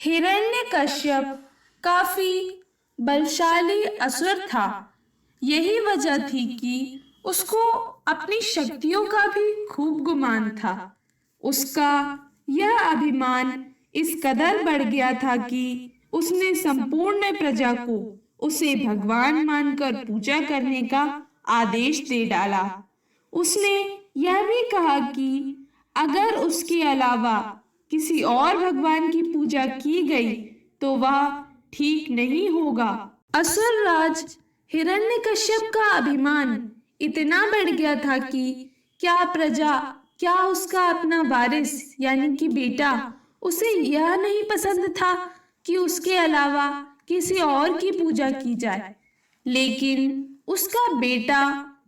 हिरण्यकश्यप काफी बलशाली असुर था। यही वजह थी कि उसको अपनी शक्तियों का भी खूब गुमान था। उसका यह अभिमान इस कदर बढ़ गया था कि उसने संपूर्ण प्रजा को उसे भगवान मानकर पूजा करने का आदेश दे डाला। उसने यह भी कहा कि अगर उसके अलावा किसी और भगवान की पूजा की गई तो वह ठीक नहीं होगा। असुर राज हिरण्यकश्यप का अभिमान इतना बढ़ गया था कि क्या प्रजा, क्या उसका अपना वारिस यानी कि बेटा, उसे यह नहीं पसंद था कि उसके अलावा किसी और की पूजा की जाए। लेकिन उसका बेटा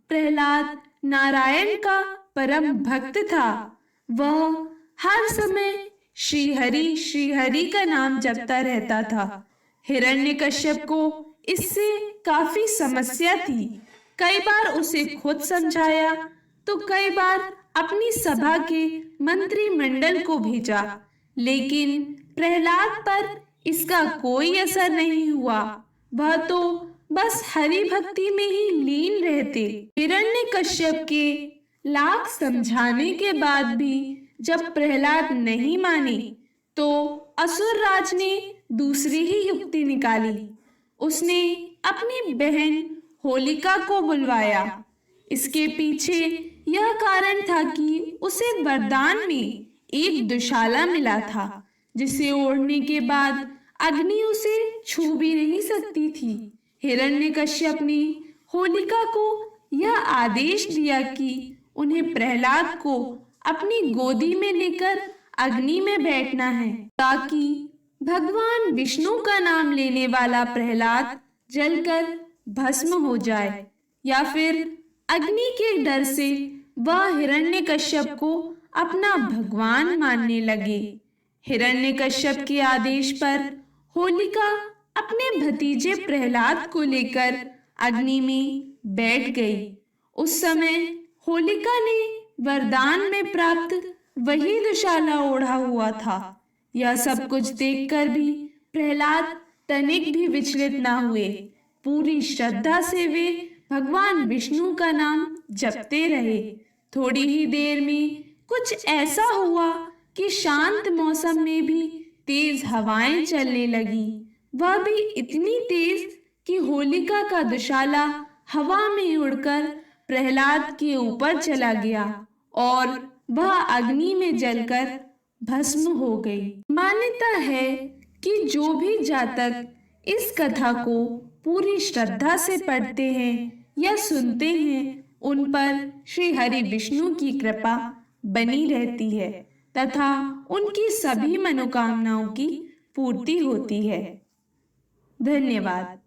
प्रहलाद नारायण का परम भक्त था। वह हर समय श्री हरि का नाम जपता रहता था। हिरण्यकश्यप को इससे काफी समस्या थी। कई बार उसे खुद समझाया तो कई बार अपनी सभा के मंत्रिमंडल को भेजा, लेकिन प्रहलाद पर इसका कोई असर नहीं हुआ। वह तो बस हरि भक्ति में ही लीन रहते। हिरण्यकश्यप के लाख समझाने के बाद भी जब प्रहलाद नहीं माने तो असुर राज ने दूसरी ही युक्ति निकाली। उसने अपनी बहन होलिका को बुलवाया। इसके पीछे यह कारण था कि उसे वरदान में एक दुशाला मिला था, जिसे ओढ़ने के बाद अग्नि उसे छू भी नहीं सकती थी। हिरण्यकश्यप ने होलिका को यह आदेश दिया कि उन्हें प्रहलाद को अपनी गोदी में लेकर अग्नि में बैठना है, ताकि भगवान विष्णु का नाम लेने वाला प्रहलाद जलकर भस्म हो जाए, या फिर अग्नि के डर से वह हिरण्यकश्यप को अपना भगवान मानने लगे। हिरण्यकश्यप के आदेश पर होलिका अपने भतीजे प्रहलाद को लेकर अग्नि में बैठ गई। उस समय होलिका ने वरदान में प्राप्त वही दुशाला ओढ़ा हुआ था। यह सब कुछ देखकर भी प्रहलाद तनिक भी विचलित ना हुए। पूरी श्रद्धा से वे भगवान विष्णु का नाम जपते रहे। थोड़ी ही देर में कुछ ऐसा हुआ कि शांत मौसम में भी तेज हवाएं चलने लगी। वह भी इतनी तेज कि होलिका का दुशाला हवा में उड़कर प्रहलाद के ऊपर चला गया और वह अग्नि में जलकर भस्म हो गई। मान्यता है कि जो भी जातक इस कथा को पूरी श्रद्धा से पढ़ते हैं या सुनते हैं, उन पर श्री हरि विष्णु की कृपा बनी रहती है तथा उनकी सभी मनोकामनाओं की पूर्ति होती है। धन्यवाद।